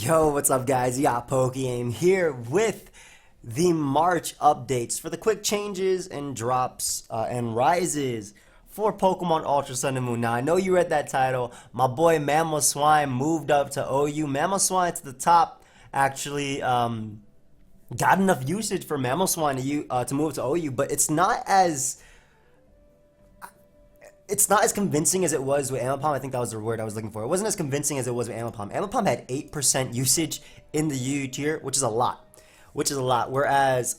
Yo, what's up guys? You got pokeaim here with the March updates for the quick changes and drops and rises for Pokemon Ultra Sun and Moon. Now, I know you read that title. My boy MAMOSWINE moved up to OU. MAMOSWINE to the top actually got enough usage for MAMOSWINE to move to OU, but it's not as convincing as it was with Amapom. I think that was the word I was looking for. It wasn't as convincing as it was with Amapom. Amapom had 8% usage in the UU tier, which is a lot. Whereas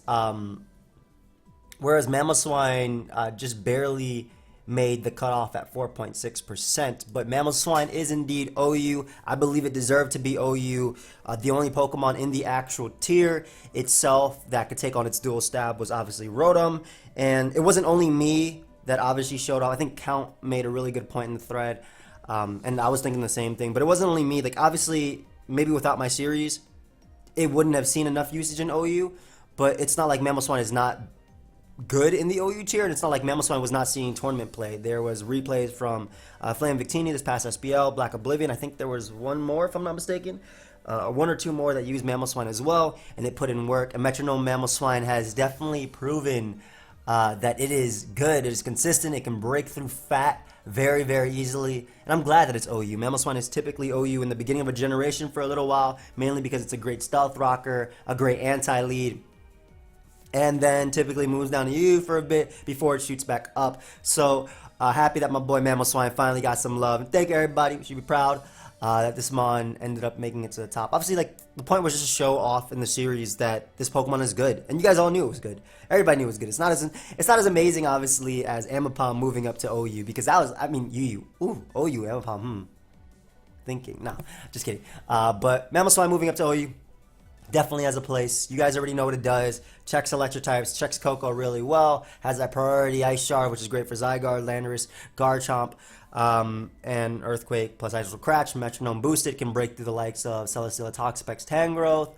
MAMOSWINE just barely made the cutoff at 4.6%. But MAMOSWINE is indeed OU. I believe it deserved to be OU. The only Pokemon in the actual tier itself that could take on its dual stab was obviously Rotom. And it wasn't only me that obviously showed off. I think Count made a really good point in the thread, and I was thinking the same thing. But it wasn't only me. Like, obviously, maybe without my series, it wouldn't have seen enough usage in OU. But it's not like MAMOSWINE is not good in the OU tier, and it's not like MAMOSWINE was not seeing tournament play. There was replays from Flame Victini this past SPL, Black Oblivion. I think there was one more, if I'm not mistaken. One or two more that used MAMOSWINE as well, and it put in work. And Metronome MAMOSWINE has definitely proven that it is good, it is consistent, it can break through fat very, very easily, and I'm glad that it's OU. MAMOSWINE is typically OU in the beginning of a generation for a little while, mainly because it's a great stealth rocker, a great anti-lead, and then typically moves down to UU for a bit before it shoots back up. So happy that my boy MAMOSWINE finally got some love, and thank you everybody. We should be proud that this Mon ended up making it to the top. Obviously, like, the point was just to show off in the series that this Pokemon is good, and you guys all knew it was good. Everybody knew it was good. It's not as amazing, obviously, as Amapom moving up to OU, because that was, I mean, UU, ooh, OU, Amapom, thinking, no, just kidding. But MAMOSWINE moving up to OU definitely has a place. You guys already know what it does. Checks electric types, checks Koko really well, has that priority Ice Shard, which is great for Zygarde, Landorus, Garchomp, and Earthquake plus Ice Cratch. Metronome boosted can break through the likes of Celesteela, Toxapex, Tangrowth,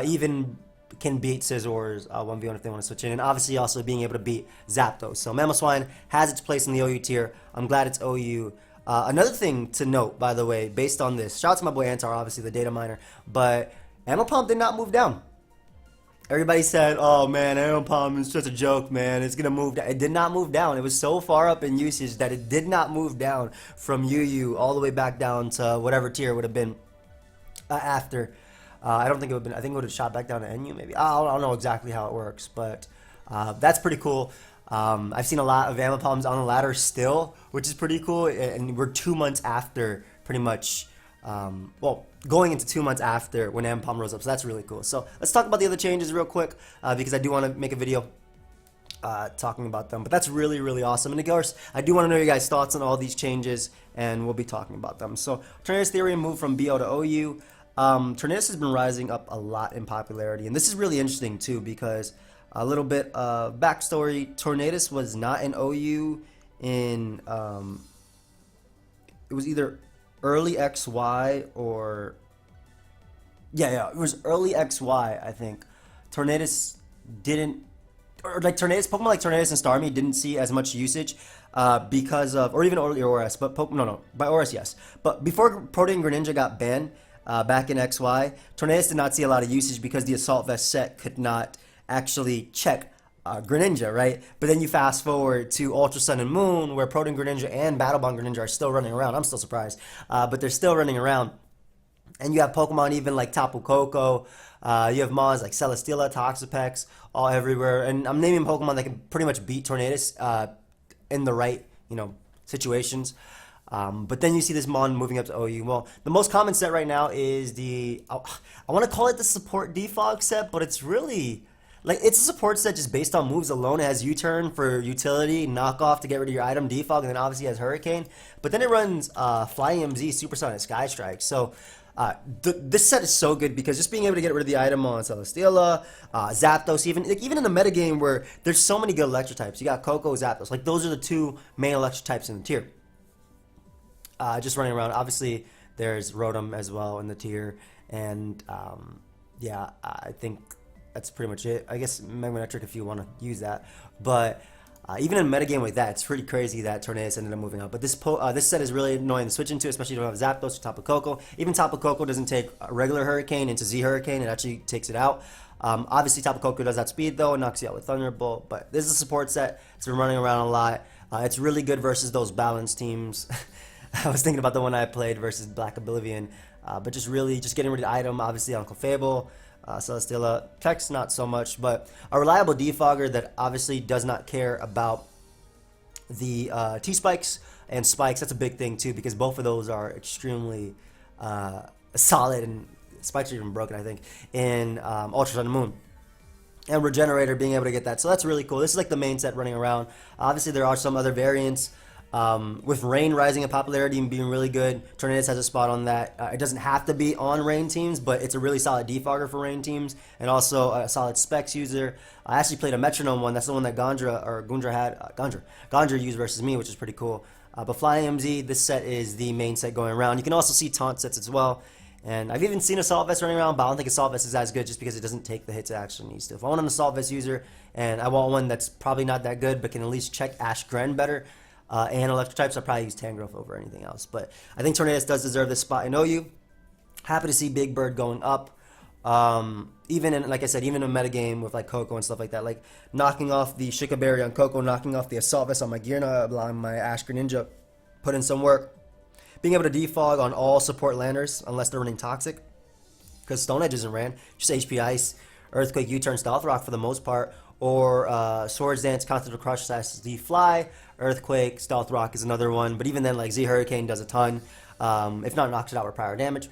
even can beat Scizors 1v1 if they want to switch in, and obviously also being able to beat Zapdos. So MAMOSWINE has its place in the OU tier. I'm glad it's OU. Another thing to note, by the way, based on this, shout out to my boy Antar, obviously the data miner, but Amapom did not move down. Everybody said, oh man, Amapom is just a joke, man, it's gonna move down. It did not move down. It was so far up in usage that it did not move down from UU all the way back down to whatever tier it would have been after. I don't think it would have been, I think it would have shot back down to NU maybe. I don't know exactly how it works, but that's pretty cool. I've seen a lot of Amapoms on the ladder still, which is pretty cool, and we're 2 months after pretty much, well, going into 2 months after when Amapom rose up, so that's really cool. So let's talk about the other changes real quick, because I do want to make a video talking about them, but that's really, really awesome. And of course, I do want to know your guys' thoughts on all these changes, and we'll be talking about them. So Tornadus Theory moved from BO to OU. Tornadus has been rising up a lot in popularity, and this is really interesting too, because a little bit of backstory: Tornadus was not in OU in it was either early XY or yeah, it was early XY, I think. Tornadus didn't, or like Tornadus, Pokemon like Tornadus and Starmie didn't see as much usage because of, or even early ORS, but no, by ORS yes, but before Protean Greninja got banned. Back in XY, Tornadus did not see a lot of usage because the Assault Vest set could not actually check Greninja, right? But then you fast forward to Ultra Sun and Moon, where Protean Greninja and Battle Bond Greninja are still running around. I'm still surprised, but they're still running around. And you have Pokemon even like Tapu Koko, you have Mons like Celesteela, Toxapex, all everywhere. And I'm naming Pokemon that can pretty much beat Tornadus in the right, situations. But then you see this Mon moving up to OU. Well, the most common set right now is the, I want to call it the support defog set, but it's really, like, it's a support set just based on moves alone. It has U-turn for utility, knockoff to get rid of your item, defog, and then obviously has Hurricane. But then it runs Flying MZ, Supersonic, Sky Strike. So this set is so good because just being able to get rid of the item on Celesteela, Zapdos, even in the metagame where there's so many good electric types. You got Koko, Zapdos. Like, those are the two main electric types in the tier. Just running around. Obviously, there's Rotom as well in the tier, and yeah, I think that's pretty much it. I guess Magnetric if you want to use that, but Even in a metagame like that, it's pretty crazy that Tornadus ended up moving up. But this set is really annoying to switch into, especially if you don't have Zapdos or Tapu Koko. Even Tapu Koko doesn't take a regular Hurricane into Z Hurricane. It actually takes it out. Obviously, Tapu Koko does that speed, though, and knocks you out with Thunderbolt. But this is a support set. It's been running around a lot. It's really good versus those balanced teams. I was thinking about the one I played versus Black Oblivion. But just getting rid of the item, obviously, Uncle Fable. Celesteela, Text not so much, but a reliable defogger that obviously does not care about the T-Spikes and Spikes. That's a big thing too, because both of those are extremely solid, and Spikes are even broken, I think, in Ultra Sun and Moon. And Regenerator being able to get that, so that's really cool. This is like the main set running around. Obviously, there are some other variants. With Rain rising in popularity and being really good, Tornadus has a spot on that. It doesn't have to be on Rain teams, but it's a really solid defogger for Rain teams, and also a solid Specs user. I actually played a Metronome one. That's the one that Gundra used versus me, which is pretty cool. But Flying MZ, this set is the main set going around. You can also see taunt sets as well. And I've even seen Assault Vest running around, but I don't think Assault Vest is as good just because it doesn't take the hits it actually needs to. If I want an Assault Vest user, and I want one that's probably not that good, but can at least check Ashgren better, and electric types, I'll probably use Tangrowth over anything else. But I think Tornadus does deserve this spot in OU. Happy to see Big Bird going up. Even in, like I said, even in a metagame with like Coco and stuff like that, like knocking off the Shika Berry on Coco, knocking off the Assault Vest on my Gearna, allowing my Ash Greninja put in some work. Being able to defog on all support landers, unless they're running Toxic, because Stone Edge isn't ran, just HP Ice, Earthquake, U-Turn, Stealth Rock for the most part, or Swords Dance, Continental Crush, Z Fly, Earthquake, Stealth Rock is another one, but even then, like Z Hurricane does a ton, if not knocks it out with prior damage.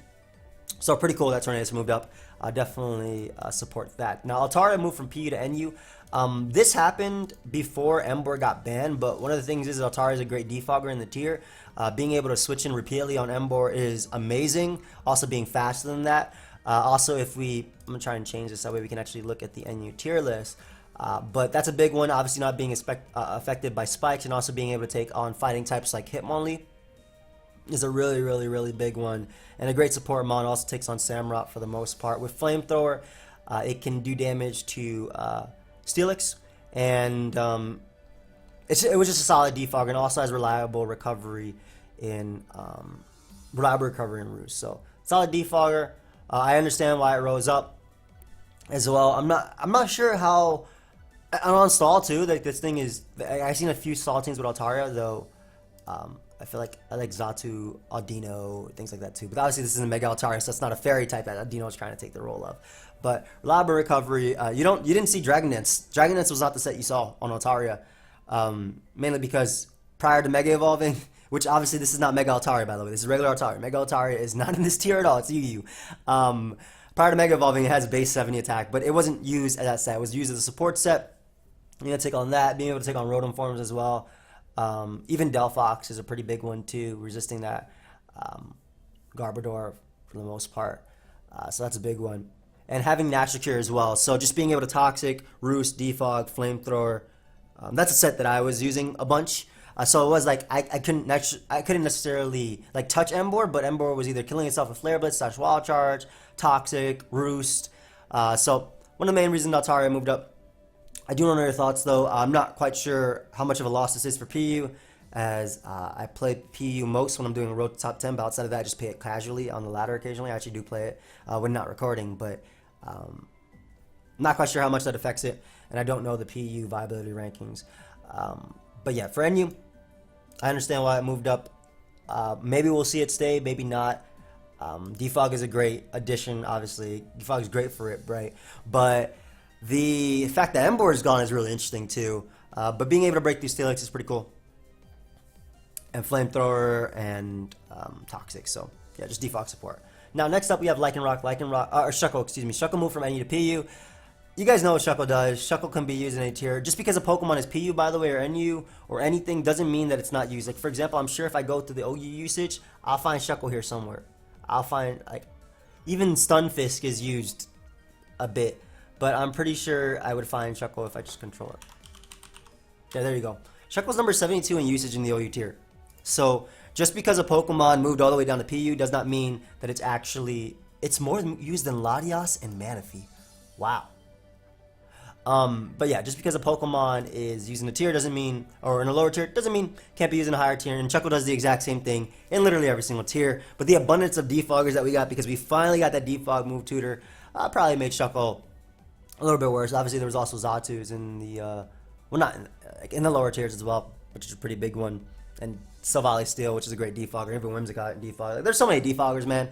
So pretty cool that Tornadus moved up. Definitely support that. Now Altaria moved from PU to NU. This happened before Ember got banned, but one of the things is Altaria is a great defogger in the tier. Being able to switch in repeatedly on Ember is amazing. Also being faster than that. Also, I'm gonna try and change this that way we can actually look at the NU tier list. But that's a big one. Obviously not being affected by spikes, and also being able to take on fighting types like Hitmonlee is a really, really, really big one. And a great support mon. Also takes on Samurott for the most part. With Flamethrower, it can do damage to Steelix, and it was just a solid defogger, and also has reliable recovery in Roost. So solid defogger. I understand why it rose up as well. I'm not sure how. And on stall too, like this thing is. I've seen a few stall teams with Altaria though. I feel like I like Xatu, Audino, things like that too. But obviously this is a Mega Altaria, so it's not a fairy type that Audino is trying to take the role of. But reliable recovery. You didn't see Dragon Dance. Dragon Dance was not the set you saw on Altaria, mainly because prior to Mega Evolving, which obviously this is not Mega Altaria by the way. This is regular Altaria. Mega Altaria is not in this tier at all. It's UU. Prior to Mega Evolving, it has base 70 attack, but it wasn't used as that set. It was used as a support set. You're gonna take on that, being able to take on Rotom forms as well. Even Delphox is a pretty big one too, resisting that Garbodor for the most part. So that's a big one. And having Natural Cure as well. So just being able to Toxic, Roost, Defog, Flamethrower. That's a set that I was using a bunch. So it was like I couldn't necessarily like touch Ember, but Ember was either killing itself with Flare Blitz / Wild Charge, Toxic, Roost. So one of the main reasons Altaria moved up. I do want to know your thoughts though. I'm not quite sure how much of a loss this is for PU, as I play PU most when I'm doing a road to top 10, but outside of that I just play it casually on the ladder occasionally. I actually do play it when not recording, but I'm not quite sure how much that affects it, and I don't know the PU viability rankings. But yeah, for NU, I understand why it moved up. Maybe we'll see it stay, maybe not. Defog is a great addition, obviously. Defog is great for it, right? But the fact that Ember is gone is really interesting too. But being able to break through Steelix is pretty cool. And Flamethrower and Toxic. So yeah, just defog support. Now next up we have Lycanroc, or Shuckle, excuse me. Shuckle moved from NU to PU. You guys know what Shuckle does. Shuckle can be used in a tier. Just because a Pokemon is PU, by the way, or NU, or anything, doesn't mean that it's not used. Like, for example, I'm sure if I go to the OU usage, I'll find Shuckle here somewhere. I'll find, like, even Stunfisk is used a bit. But I'm pretty sure I would find Shuckle if I just control it. Yeah, there you go. Shuckle's number 72 in usage in the OU tier. So, just because a Pokemon moved all the way down to PU does not mean that it's actually... It's more used than Latias and Manaphy. Wow. But yeah, just because a Pokemon is using a tier doesn't mean, or in a lower tier, doesn't mean can't be used in a higher tier. And Chuckle does the exact same thing in literally every single tier. But the abundance of defoggers that we got, because we finally got that defog move tutor, probably made Chuckle a little bit worse. Obviously, there was also Zatu's in the, well, not in the lower tiers as well, which is a pretty big one. And Silvally Steel, which is a great defogger. Even Whimsicott and defog. Like, there's so many defoggers, man.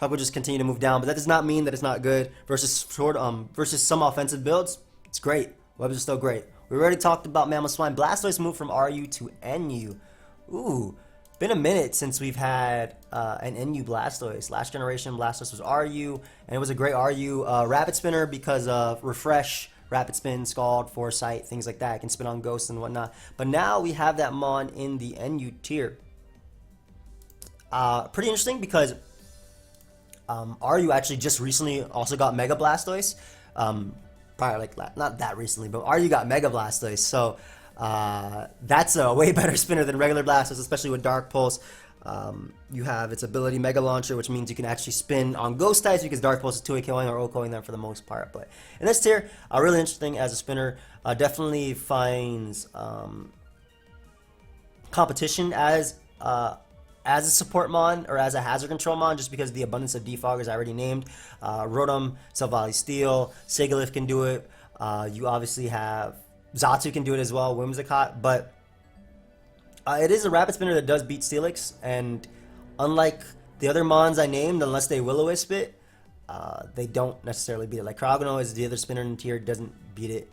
Chuckle just continue to move down, but that does not mean that it's not good. Versus some offensive builds, it's great. Webs are still great. We already talked about Mamoswine. Blastoise moved from RU to NU. Ooh, been a minute since we've had an NU Blastoise. Last generation Blastoise was RU, and it was a great RU Rapid Spinner because of Refresh, Rapid Spin, Scald, Foresight, things like that. It can spin on Ghosts and whatnot. But now we have that Mon in the NU tier. Pretty interesting because RU actually just recently also got Mega Blastoise. Probably like not that recently, but RU got Mega Blastoise. So that's a way better spinner than regular Blastoise, especially with Dark Pulse. You have its ability Mega Launcher, which means you can actually spin on Ghost types because Dark Pulse is 2-hit killing or O-killing them for the most part. But in this tier, really interesting as a spinner. Definitely finds competition as a support mon or as a hazard control mon, just because of the abundance of defoggers I already named. Rotom, Silvally Steel, Sigilyph can do it. You obviously have Zatu can do it as well, Whimsicott, but it is a rapid spinner that does beat Steelix, and unlike the other mons I named, unless they Will-O-Wisp it, they don't necessarily beat it. Like Cryogonal is the other spinner in the tier, doesn't beat it.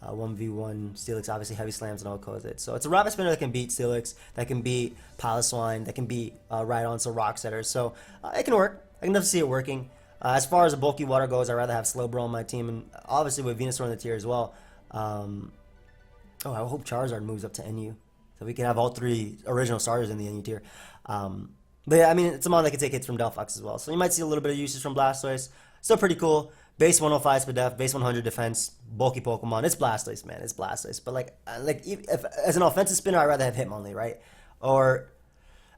1v1 Steelix obviously heavy slams and all it. So it's a rapid spinner that can beat Steelix, that can beat Piloswine, that can beat Rhydon, so Rock Setters. So it can work. I can definitely see it working. As far as a bulky water goes, I'd rather have Slowbro on my team, and obviously with Venusaur in the tier as well. I hope Charizard moves up to NU, so we can have all three original starters in the NU tier. But yeah, I mean, it's a mon that can take hits from Delphox as well. So you might see a little bit of usage from Blastoise. Still pretty cool. Base 105 Spadef, base 100 defense, bulky Pokemon. It's Blastoise, man. It's Blastoise. But like if as an offensive spinner, I'd rather have Hitmonlee, right? Or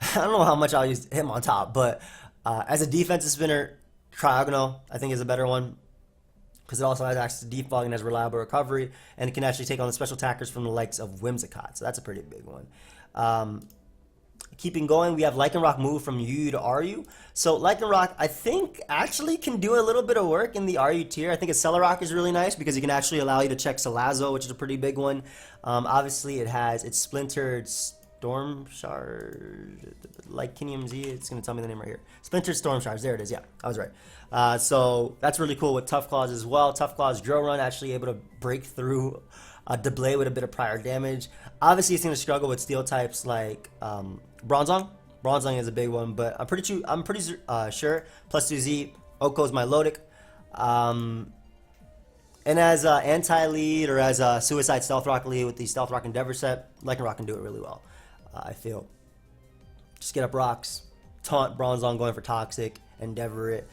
I don't know how much I'll use him on top, but as a defensive spinner, Cryogonal I think is a better one because it also has access to defog and has reliable recovery, and it can actually take on the special attackers from the likes of Whimsicott. So that's a pretty big one. Keeping going, we have Lycanroc move from UU to RU. So Lycanroc, I think, actually can do a little bit of work in the RU tier. I think Accelerock is really nice because it can actually allow you to check Salazzle, which is a pretty big one. Obviously, it has its Splintered Storm Shard, like KinyMZ. It's going to tell me the name right here. Splintered Storm Shards. There it is. Yeah, I was right. So that's really cool with Tough Claws as well. Tough Claws Drill Run actually able to break through Deblay with a bit of prior damage. Obviously, it's going to struggle with steel types like Bronzong. Bronzong is a big one, but I'm pretty sure plus 2Z Oko's Milotic. And as anti-lead or as a Suicide Stealth Rock lead with the Stealth Rock Endeavor set, Lycanroc can do it really well, I feel. Just get up rocks, taunt Bronzong going for Toxic, Endeavor it.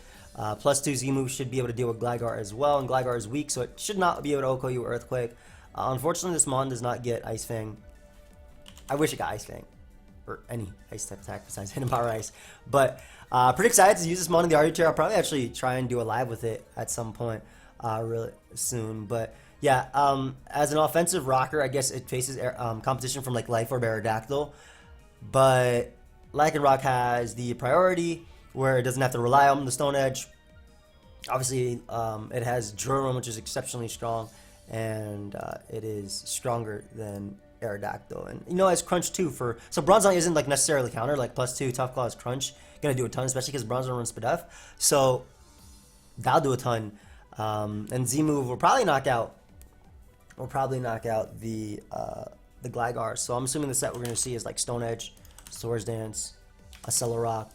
Plus 2Z move should be able to deal with Gligar as well, and Gligar is weak, so it should not be able to Oko you Earthquake. Unfortunately, this mon does not get Ice Fang. I wish it got Ice Fang, or any ice type attack besides Hidden Power Ice. But pretty excited to use this mon in the RU tier. I'll probably actually try and do a live with it at some point really soon. But yeah, as an offensive rocker, I guess it faces competition from like Life Orb Aerodactyl. But Lycanroc has the priority where it doesn't have to rely on the Stone Edge. Obviously, it has Drill which is exceptionally strong, and it is stronger than Aerodactyl. And you know, as Crunch too for so Bronzong isn't like necessarily counter, like plus 2 Tough Claws Crunch gonna do a ton, especially because Bronzong runs Spadef, so that'll do a ton. And Z move will probably knock out the Gligar. So I'm assuming the set we're gonna see is like Stone Edge, Swords Dance, Accelerock,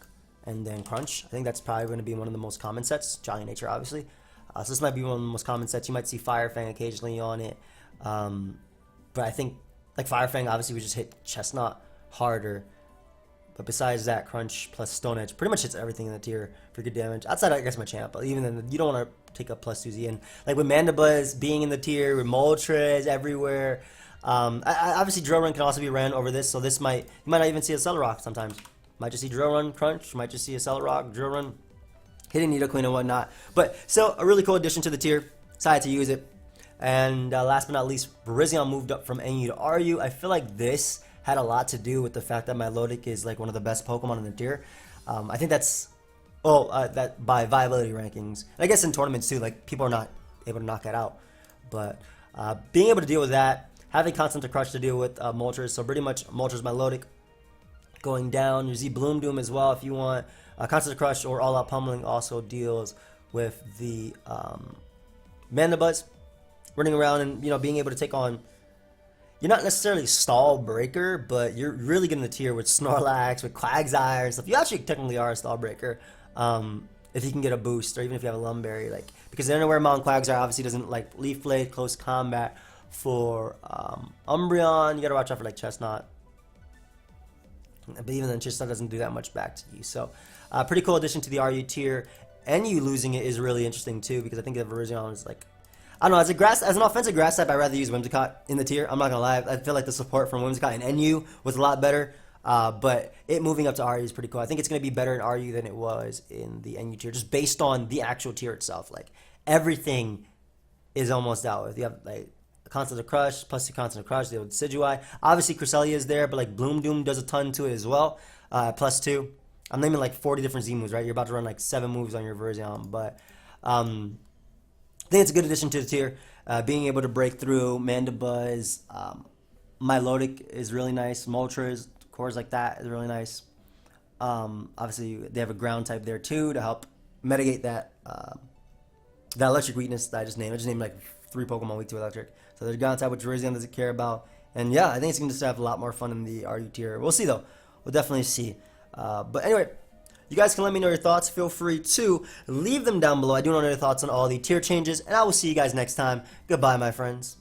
and then Crunch. I think that's probably going to be one of the most common sets. Jolly Nature, obviously. So this might be one of the most common sets. You might see Fire Fang occasionally on it. But I think, like Fire Fang, obviously we just hit Chestnut harder. But besides that, Crunch plus Stone Edge pretty much hits everything in the tier for good damage. Outside, I guess, Machamp. But even then, you don't want to take up plus 2Z. And like with Mandibuzz being in the tier, with Moltres everywhere. Obviously, Drill Run can also be ran over this. So this you might not even see a Accelerock sometimes. Might just see Drill Run, Crunch. Might just see a Accelerock, Drill Run, hitting Nidoqueen and whatnot. But still, a really cool addition to the tier. Decided to use it. And last but not least, Virizion moved up from NU to RU. I feel like this had a lot to do with the fact that Milotic is like one of the best Pokemon in the tier. I think that's that by viability rankings. And I guess in tournaments too, like people are not able to knock it out. But being able to deal with that, having Constant to Crush to deal with Moltres, so pretty much Moltres Milotic going down. You see Bloom Doom as well if you want. Constant to Crush or All Out Pummeling also deals with the Mandibuzz running around and being able to take on. You're not necessarily Stall Breaker, but you're really getting the tier with Snorlax, with Quagsire and stuff. You actually technically are a Stall Breaker if you can get a boost, or even if you have a Lumberry, like because the Underwear Mount Quagsire obviously doesn't like Leaf Blade, Close Combat for Umbreon. You gotta watch out for like Chestnut, but even then Chestnut doesn't do that much back to you. So pretty cool addition to the RU tier, and you losing it is really interesting too because I think that Virizion is like. I don't know, as an offensive grass type, I'd rather use Whimsicott in the tier. I'm not gonna lie, I feel like the support from Whimsicott in NU was a lot better, but it moving up to RU is pretty cool. I think it's gonna be better in RU than it was in the NU tier, just based on the actual tier itself. Like everything is almost out with. You have like Constant to Crush, plus the Constant to Crush, the old Decidueye. Obviously Cresselia is there, but like Bloom Doom does a ton to it as well. +2. I'm naming like 40 different Z moves, right? You're about to run like 7 moves on your Virizion, but I think it's a good addition to the tier. Being able to break through Mandibuzz, Milotic is really nice. Moltres, cores like that is really nice. Obviously, they have a ground type there too to help mitigate that that electric weakness that I just named. I just named like 3 Pokemon weak to electric. So there's ground type, which Virizion doesn't care about. And yeah, I think it's going to just have a lot more fun in the RU tier. We'll see though. We'll definitely see. But anyway. You guys can let me know your thoughts. Feel free to leave them down below. I do want to know your thoughts on all the tier changes, and I will see you guys next time. Goodbye, my friends.